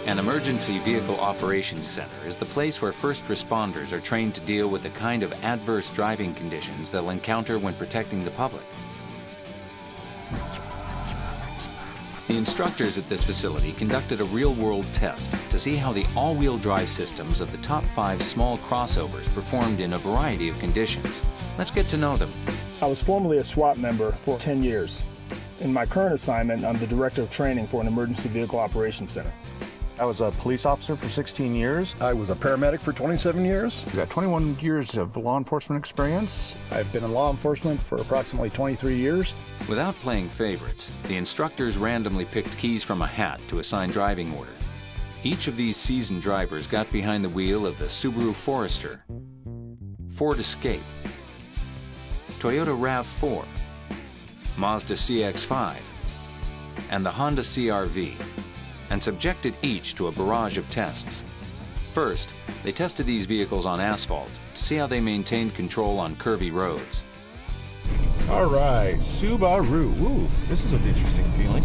An emergency vehicle operations center is the place where first responders are trained to deal with the kind of adverse driving conditions they'll encounter when protecting the public. The instructors at this facility conducted a real-world test to see how the all-wheel drive systems of the top 5 small crossovers performed in a variety of conditions. Let's get to know them. I was formerly a SWAT member for 10 years. In my current assignment, I'm the Director of Training for an Emergency Vehicle Operations Center. I was a police officer for 16 years. I was a paramedic for 27 years. I've got 21 years of law enforcement experience. I've been in law enforcement for approximately 23 years. Without playing favorites, the instructors randomly picked keys from a hat to assign driving order. Each of these seasoned drivers got behind the wheel of the Subaru Forester, Ford Escape, Toyota RAV4, Mazda CX-5, and the Honda CR-V, and subjected each to a barrage of tests. First, they tested these vehicles on asphalt to see how they maintained control on curvy roads. All right, Subaru. Ooh, this is an interesting feeling.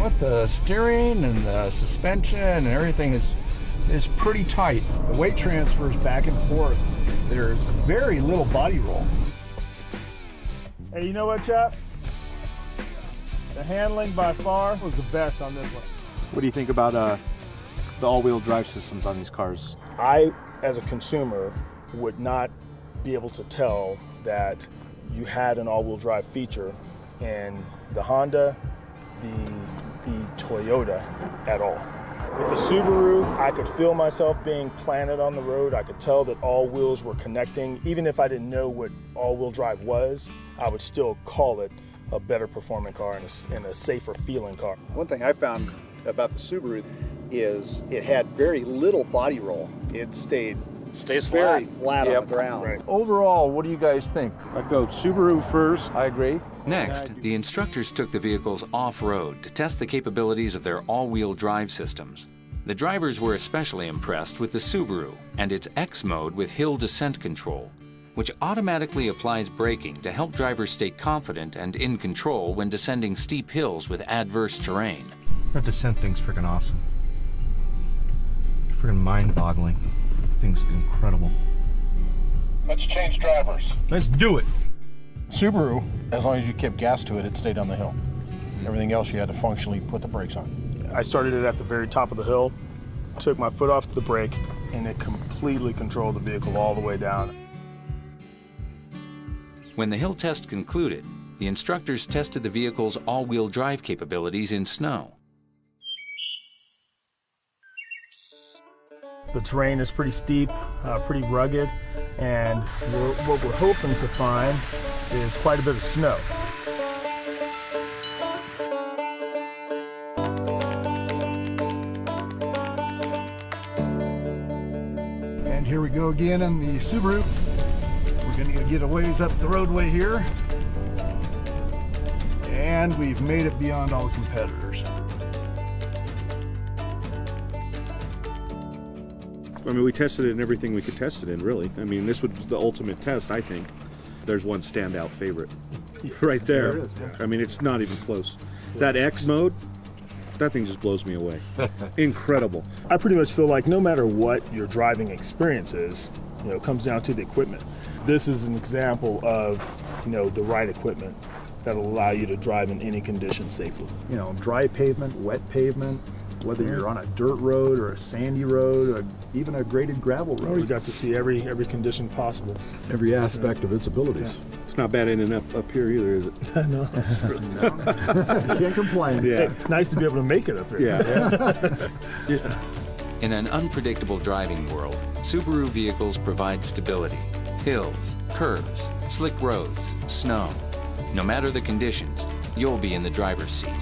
What the steering and the suspension and everything is pretty tight. The weight transfers back and forth. There's very little body roll. Hey, you know what, chap? The handling by far was the best on this one. What do you think about the all-wheel drive systems on these cars? I, as a consumer, would not be able to tell that you had an all-wheel drive feature in the Honda, the Toyota at all. With the Subaru, I could feel myself being planted on the road. I could tell that all wheels were connecting. Even if I didn't know what all-wheel drive was, I would still call it a better performing car and a safer feeling car. One thing I found about the Subaru is it had very little body roll. It stays very flat on the ground. Right. Overall, what do you guys think? I'd go Subaru first. I agree. Next, the instructors took the vehicles off-road to test the capabilities of their all-wheel drive systems. The drivers were especially impressed with the Subaru and its X mode with hill descent control, which automatically applies braking to help drivers stay confident and in control when descending steep hills with adverse terrain. That descent thing's freaking awesome. Freaking mind-boggling. Thing's incredible. Let's change drivers. Let's do it. Subaru, as long as you kept gas to it, it stayed on the hill. Everything else you had to functionally put the brakes on. I started it at the very top of the hill, took my foot off the brake, and it completely controlled the vehicle all the way down. When the hill test concluded, the instructors tested the vehicle's all-wheel drive capabilities in snow. The terrain is pretty steep, pretty rugged, and what we're hoping to find is quite a bit of snow. And here we go again in the Subaru. We're going to get a ways up the roadway here. And we've made it beyond all the competitors. I mean, we tested it in everything we could test it in, really. I mean, this was the ultimate test, I think. There's one standout favorite right there. There it is, yeah. I mean, it's not even close. That X mode, that thing just blows me away. Incredible. I pretty much feel like no matter what your driving experience is, it comes down to the equipment. This is an example of, the right equipment that'll allow you to drive in any condition safely. Dry pavement, wet pavement, whether you're on a dirt road or a sandy road, or even a graded gravel road. We got to see every condition possible. Every aspect of its abilities. It's not bad in and up here either, is it? No, that's true. You can't complain. Yeah. Hey, nice to be able to make it up here. Yeah. Yeah. In an unpredictable driving world, Subaru vehicles provide stability. Hills, curves, slick roads, snow. No matter the conditions, you'll be in the driver's seat.